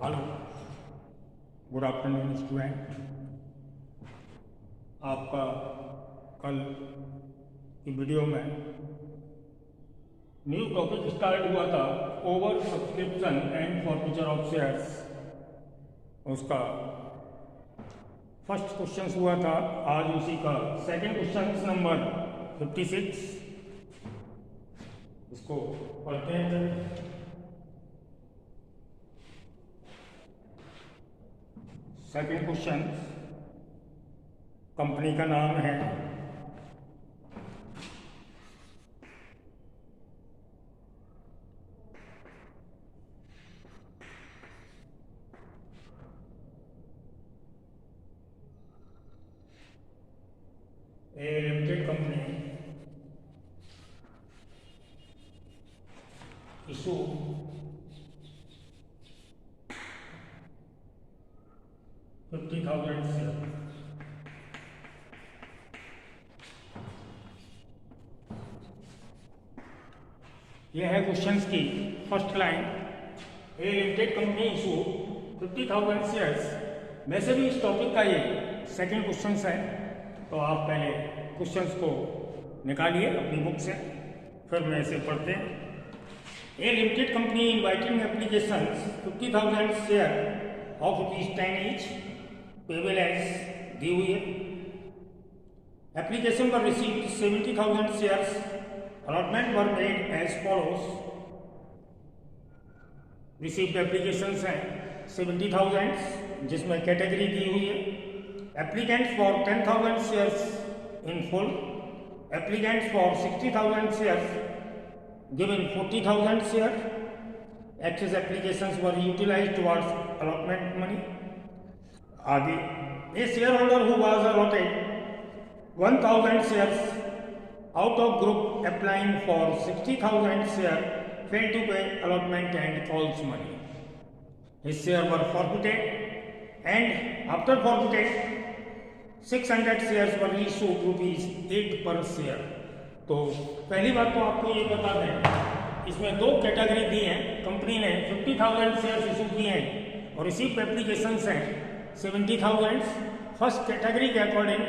Hello, good afternoon student. आपका कल की वीडियो में न्यू टॉपिक स्टार्ट हुआ था, over subscription and forfeiture of shares. उसका फर्स्ट क्वेश्चन हुआ था। आज उसी का सेकंड क्वेश्चन नंबर 56, इसको पढ़ते हैं। सेकंड क्वेश्चन, कंपनी का नाम है ए लिमिटेड कंपनी इशू 50,000 शेयर। यह है क्वेश्चन की फर्स्ट लाइन। ए लिमिटेड कंपनी इशू 50,000 शेयर्स। वैसे भी इस टॉपिक का ये सेकंड क्वेश्चन है, तो आप पहले क्वेश्चंस को निकालिए अपनी बुक से, फिर मैं इसे पढ़ते हैं। A limited company inviting application 50,000 share of ₹10 each payable as दी हुई है। एप्लीकेशन पर received 70,000 shares. Allotment were made as follows. Received applications हैं 70,000, जिसमें कैटेगरी दी हुई है। Applicants for 10,000 shares in full. Applicants for 60,000 shares given 40,000 share. Excess applications were utilized towards allotment money. आगे, a shareholder who was allotted 1,000 shares out of group applying for 60,000 share failed to pay allotment and calls money. His share were forfeited, and after forfeited 600 shares were issued ₹8 per share. तो पहली बात तो आपको ये बता दें, इसमें दो कैटेगरी दी हैं। कंपनी ने 50,000 शेयर्स इशू किए हैं और रिसीव्ड एप्लीकेशंस हैं 70,000। फर्स्ट कैटेगरी के according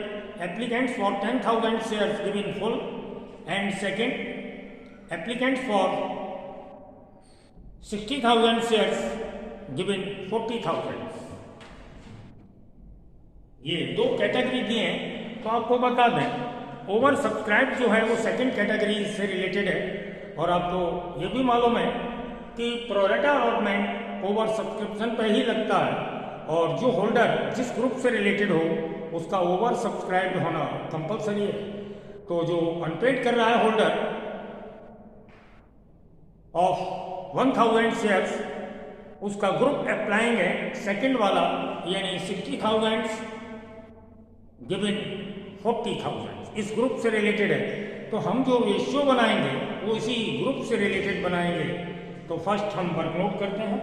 applicants for 10,000 shares given full, and second applicants for 60,000 shares given 40,000। ये दो कैटेगरी दिए हैं। तो आपको बता दें, ओवर सब्सक्राइब जो है वो सेकंड कैटेगरी से रिलेटेड है, और आपको ये भी मालूम है कि प्रोरेटा अलॉटमेंट ओवर सब्सक्रिप्शन पर ही लगता है, और जो होल्डर जिस ग्रुप से रिलेटेड हो उसका ओवर सब्सक्राइब होना कंपलसरी है। तो जो अनपेड कर रहा है होल्डर ऑफ 1,000 शेयर्स, उसका ग्रुप अप्लाइंग है सेकंड वाला, यानी 60,000 गिवन 40,000, इस ग्रुप से रिलेटेड है। तो हम जो रेशियो बनाएंगे वो इसी ग्रुप से रिलेटेड बनाएंगे। तो फर्स्ट हम वर्क नोट करते हैं।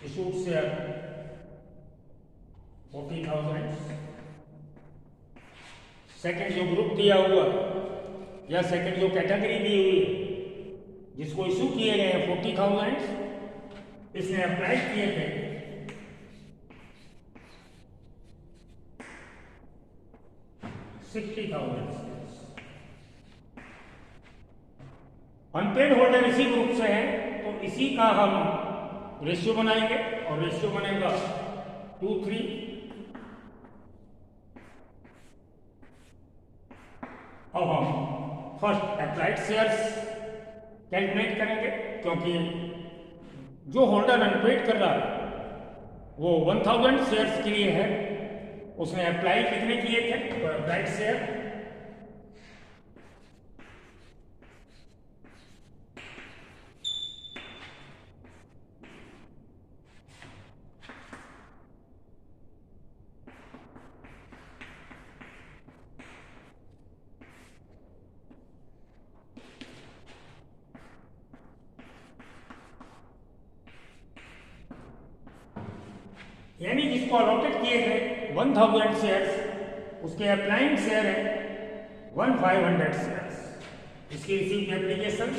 Issued share 40,000। सेकंड जो ग्रुप दिया हुआ या सेकंड जो कैटेगरी दी हुई है, जिसको इशू किए गए हैं 40,000, इसने अप्लाई किए थे $60,000। अनपेड होल्डर इसी ग्रुप से है, तो इसी का हम रेशियो बनाएंगे, और रेशियो बनेगा 2:3। अब हम फर्स्ट अप्लाइड शेयर्स कैलकुलेट करेंगे, क्योंकि जो होल्डर अनपेड कर रहा है वो 1,000 शेयर्स के लिए है। उसने अप्लाई कितने किए थे? तो अप्लाइड शेयर यानी जिसको अलॉटेड किए थे 1000 शेयर्स, उसके अप्लाइंग शेयर है 1500 शेयर्स। इसकी receive application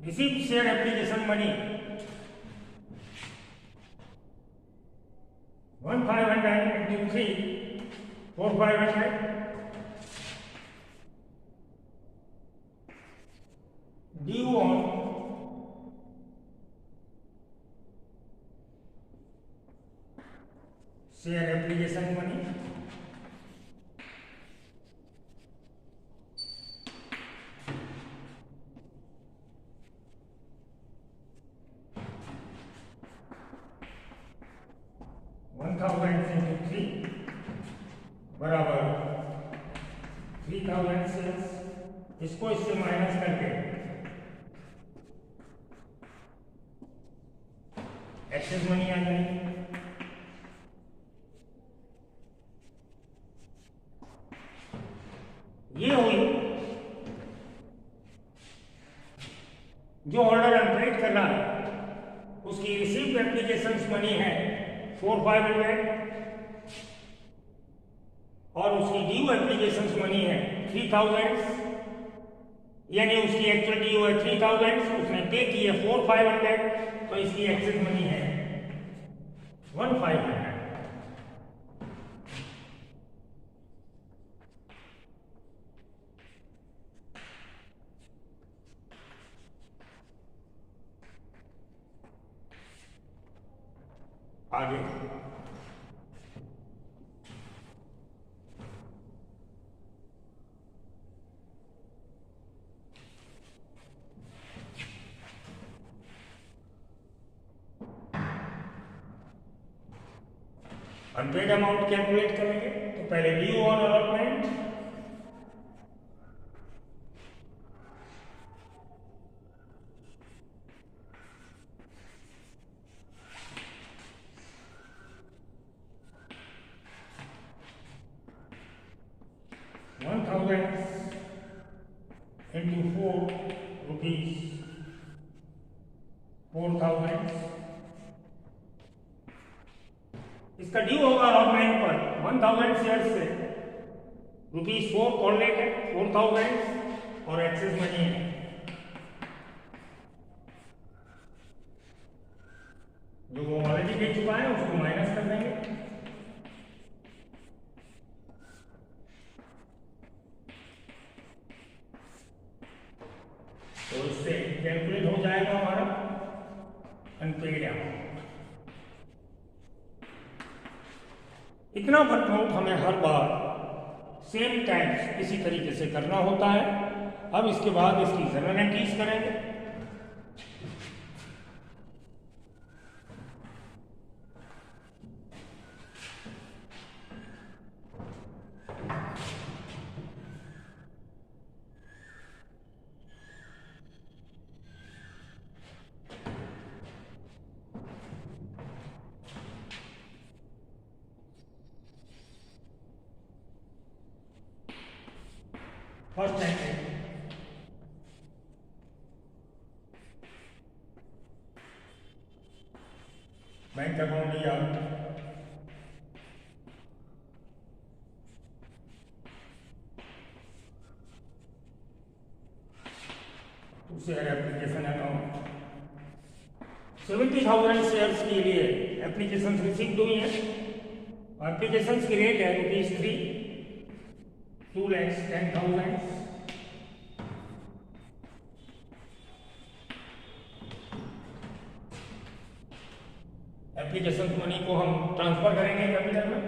received share application money 1500 into 3 4500 due on share application money बराबर 3000 शेयर्स। इसको इससे माइनस करके एक्सेस मनी आ जाएगी। ये हुई जो ऑर्डर अनपेड कर रहा है उसकी रिसीव्ड एप्लीकेशंस मनी है 4500 और उसकी ड्यू एप्लीकेशंस मनी है 3000, यानी उसकी एक्चुअल ड्यू है 3000, उसने पे की है 4500, तो इसकी एक्सेस मनी है 1500। आगे अनपेड अमाउंट कैलकुलेट करेंगे तो पहले due on allotment into 4 rupees 4000। इसका ड्यू होगा अलॉटमेंट पर 1000 शेयर से ₹4 कॉल रेट है 4000 और एक्सेस मनी है। जो वो ऑलरेडी दे चुका है उसको माइनस कर देंगे। तो इससे कैलकुलेट हो जाएगा हमारा अनपेड अमाउंट। इतना वर्कआउट हमें हर बार सेम टाइम्स इसी तरीके से करना होता है। अब इसके बाद इसकी जनरल एंट्रीज करेंगे। फर्स्ट एंट्री बैंक अकाउंट लिया, शेयर एप्लीकेशन अकाउंट 70,000 शेयर्स के लिए एप्लीकेशन रिसीव हुई है। एप्लीकेशन की रेट है ₹3, 2,10,000। एप्लीकेशन मनी को हम ट्रांसफर करेंगे कैपिटल में।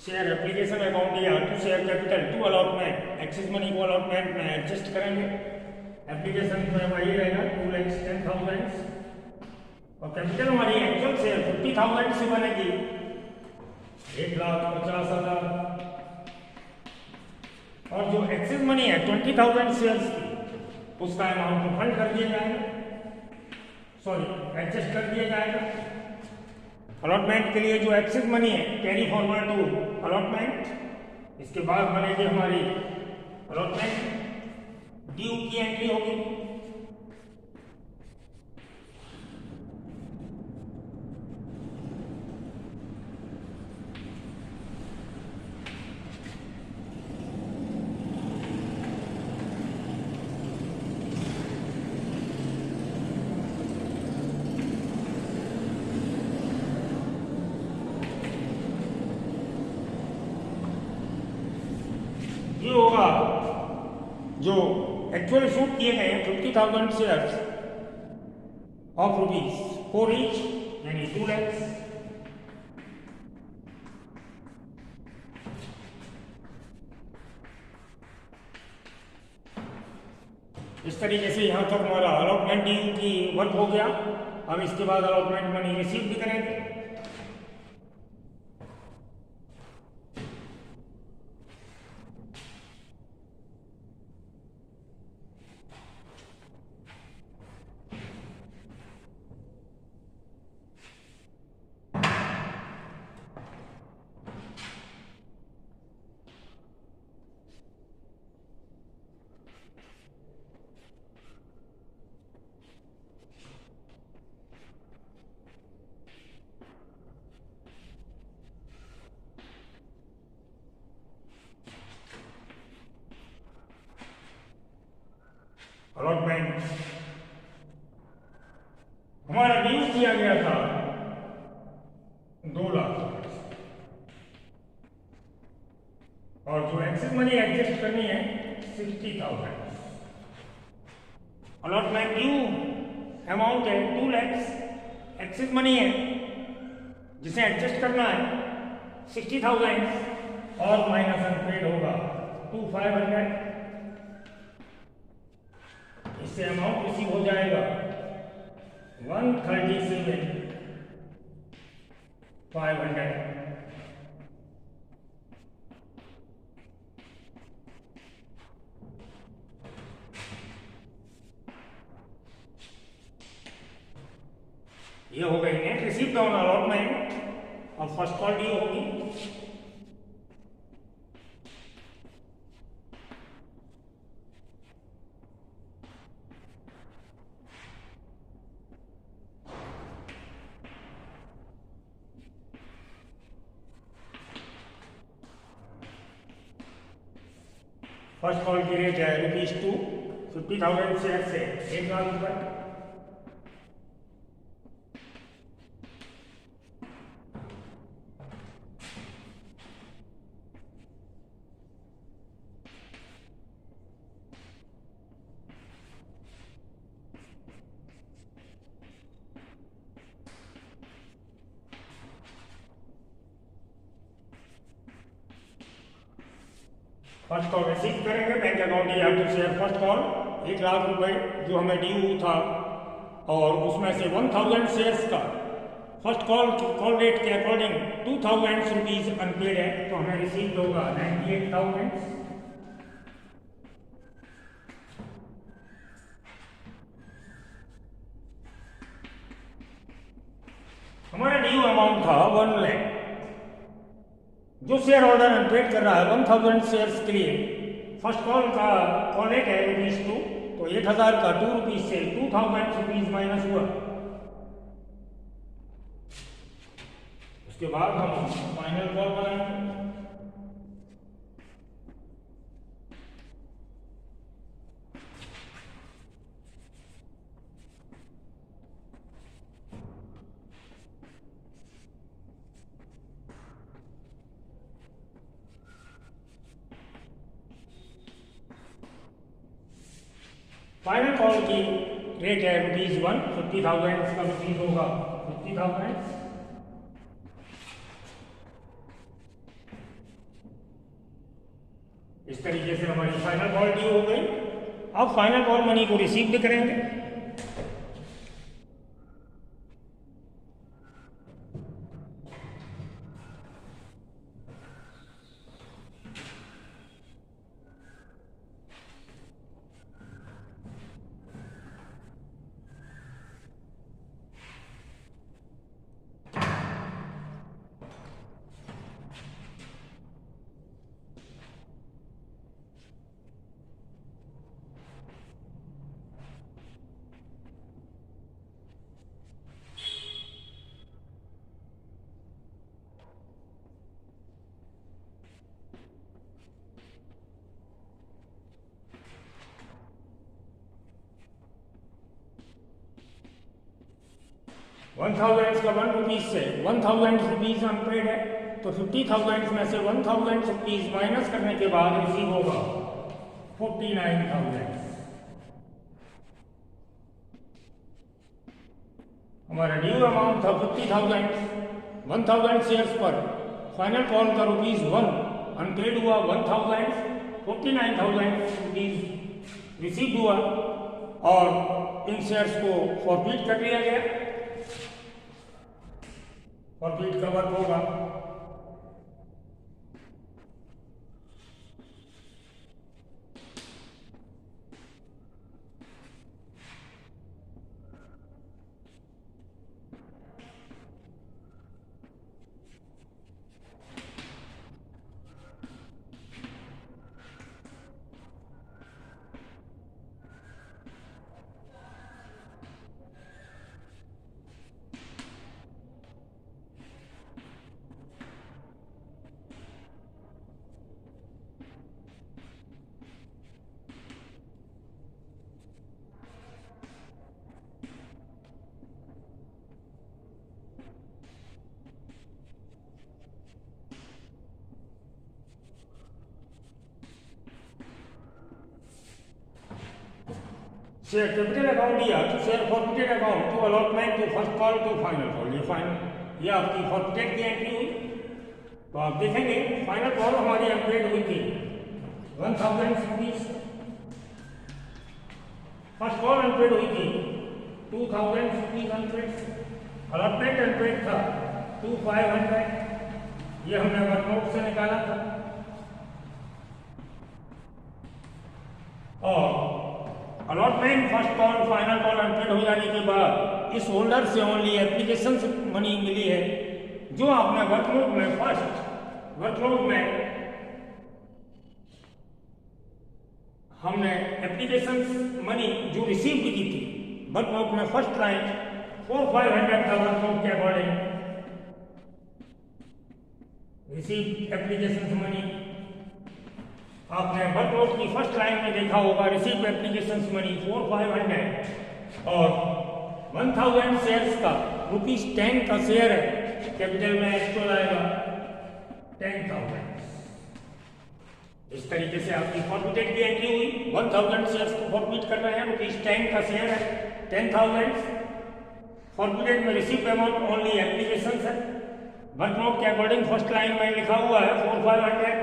शेयर एप्लीकेशन अकाउंट या to share capital to allotment, excess money को अलॉटमेंट में एडजस्ट करेंगे। एप्लीकेशन में वही रहेगा 2,10,000 और कैपिटल हमारी एक्चुअल शेयर 50,000 से बनेगी 1,50,000 और जो एक्सिस मनी है 20,000 शेयर्स की उसका अमाउंट रिफंड कर दिया जाएगा, सॉरी एडजस्ट कर दिया जाएगा। अलॉटमेंट के लिए जो एक्सिस मनी है कैरी फॉरवर्ड टू अलॉटमेंट, इसके बाद बनेगी हमारी अलॉटमेंट ड्यू की एंट्री होगी। ये होगा जो एक्चुअल शूट किए गए हैं 50,000 शेयर्स ऑफ ₹4 ईच यानी 2 lakhs। इस तरीके से यहाँ तक हमारा अलॉटमेंट ड्यू की वर्क हो गया। अब इसके बाद अलॉटमेंट मनी रिसीव भी करेंगे। अलॉटमेंट हमारा ड्यू किया गया था 2 लाख और जो एक्सिस मनी एडजस्ट करनी है 60,000। अलॉटमेंट ड्यू अमाउंट है 2 lakhs, एक्सिस मनी है जिसे एडजस्ट करना है 60,000 और माइनस अनपेड होगा 2,500। इससे अमाउंट रिसीव हो जाएगा 137,500। ये हो गई नेट रिसीव्ड ऑन अलॉटमेंट और फर्स्ट कॉल ड्यू होगी। फर्स्ट कॉल की रेट है ₹2, 50,000 शेयर से 1 लाख रुपए। फर्स्ट कॉल रिसीव करेंगे बैंक अकाउंट या to share first call 1 lakh रुपए जो हमें ड्यू था और उसमें से 1,000 शेयर्स का फर्स्ट कॉल रेट के अकॉर्डिंग 2,000 रुपीज अनपेड है तो हमें रिसीव होगा 98,000। हमारा ड्यू अमाउंट था 1 लाख। जो शेयर होल्डर अनपेड कर रहा है 1,000 शेयर्स के लिए फर्स्ट कॉल का कॉल रेट है ₹2, तो 1,000 का 2 रुपीज से 2,000 रुपीज माइनस हुआ। उसके बाद हम फाइनल कॉल बनाएंगे। फाइनल कॉल की रेट है ₹1, 50,000 का रुपीज होगा 50,000। इस तरीके से हमारी फाइनल कॉल ड्यू हो गई। अब फाइनल कॉल मनी को रिसीव भी करेंगे। $1000 का 1 रुपीज से 1000 रुपीज अनपेड है, तो 50,000 में से 1000 रुपीज माइनस करने के बाद रिसीव होगा 49,000। हमारा ड्यू अमाउंट था 50,000। 1000 शेयर्स पर फाइनल कॉल का ₹1 अनपेड हुआ 1000, 49,000 रुपीज रिसीव हुआ और इन शेयर्स को फॉरफिट कर लिया गया। फॉरफिट का वर्क होगा शेयर कैपिटल अकाउंट दिया तो share forfeited account to allotment to first call to final call. ये आपकी फॉरफिटेड की एंट्री हुई। तो आप देखेंगे फाइनल कॉल हमारी अनपेड हुई थी 1000 रुपीज। फर्स्ट कॉल अनपेड हुई थी 2000 रुपीज अनपेड। अलॉटमेंट अनपेड था 2500। ये हमने वर्कआउट से निकाला था। और allotment first call final call unpaid हो जाने के बाद इस होल्डर से ओनली एप्लीकेशन से मनी मिली है, जो आपने वर्कलोड में फर्स्ट वर्कलोड में हमने एप्लीकेशन मनी जो रिसीव भी की थी। वर्कलोड में फर्स्ट लाइन 4500 था वर्कलोड के अकॉर्डिंग रिसीव एप्लीकेशन मनी। आपने वर्कलोड की फर्स्ट लाइन में देखा होगा रिसीव एप्लीकेशन मनी 4500 और 1000 शेयर्स का ₹10 का शेयर है। कैपिटल में एक्चुअल आएगा 10,000। इस तरीके से आपकी फॉरफिटेड की एंट्री हुई। 1000 शेयर्स को फॉरफिट कर रहे हैं, ₹10 का शेयर है 10,000। फॉरफिटेड में रिसीव अमाउंट ओनली एप्लीकेशन है। वर्कलोड के अकॉर्डिंग फर्स्ट लाइन में लिखा हुआ है 4500,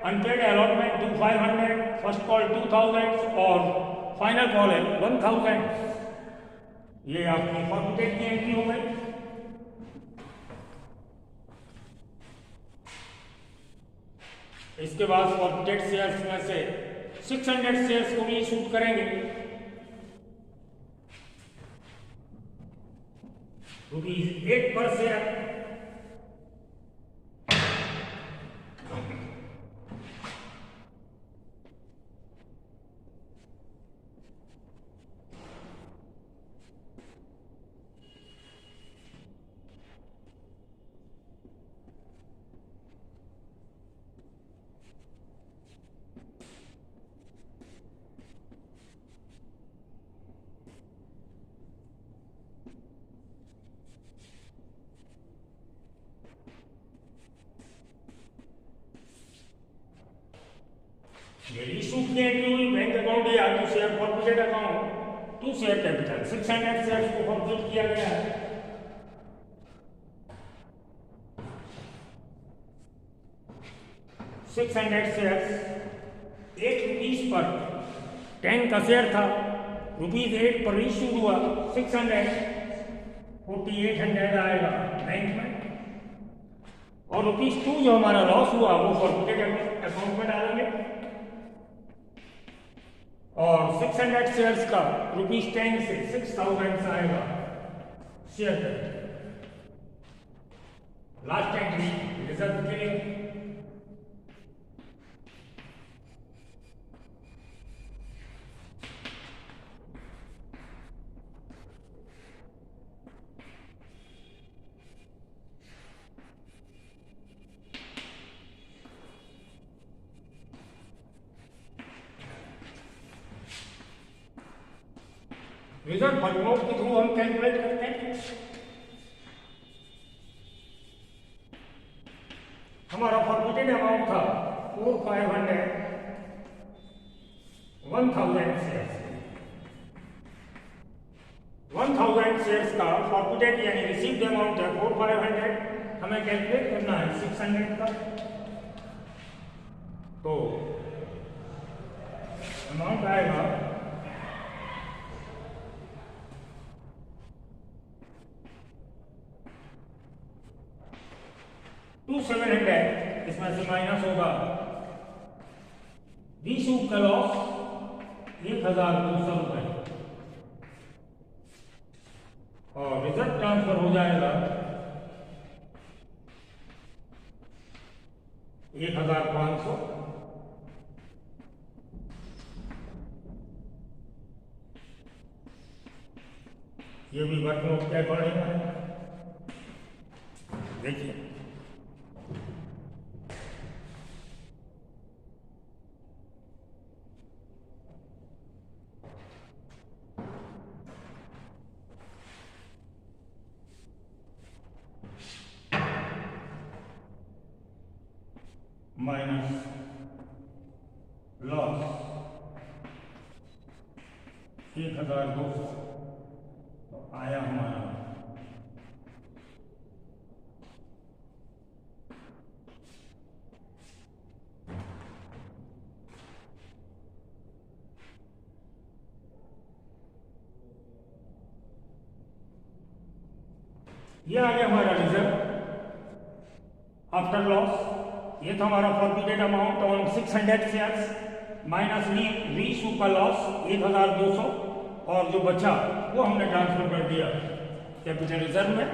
अनपेड अलॉटमेंट 2500, फर्स्ट कॉल 2000 और फाइनल कॉल है 1000। ये आपकी फॉरफिटेड की एंट्री हो गई। इसके बाद फॉरफिटेड शेयर्स में से 600 शेयर्स को भी इशू करेंगे ₹8 पर शेयर। इशू की एंट्री हुई बैंक अकाउंट या to share forfeited account to share capital 600 shares को फॉरफिट किया गया है। शेयर्स 8 रुपीज पर 10 का शेयर था, ₹8 पर इश्यू हुआ, 648 आएगा बैंक में, और ₹2 जो हमारा लॉस हुआ वो फॉरफिटेड अकाउंट में डालेंगे, और 600 शेयर्स का ₹10 से 6000 आएगा शेयर। लास्ट एंट्री रिजर्व के लिए। रिजर्व फॉर्मूला के थ्रू हम कैलकुलेट करते हैं। हमारा फॉरफिटेड अमाउंट था 4500 1000 शेयर्स। 1000 शेयर्स का फॉरफिटेड यानी रिसीव्ड अमाउंट है 4500, हमें कैलकुलेट करना है 600 का। तो अमाउंट आएगा 2700, इसमें से माइनस होगा 20 का लॉस 1200 रुपए, और रिजर्व ट्रांसफर हो जाएगा 1500। ये भी वर्कनोट के अकॉर्डिंग है। देखिए माइनस लॉस 1200, तो आया हमारा ये आ गया हमारा रिजर्व आफ्टर लॉस। ये था हमारा forfeited amount on 600 shares minus we super loss 1200, और जो बचा वो हमने ट्रांसफर कर दिया कैपिटल रिजर्व में।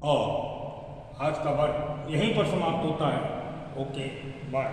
और आज का वर्क यहीं पर समाप्त होता है। Okay bye.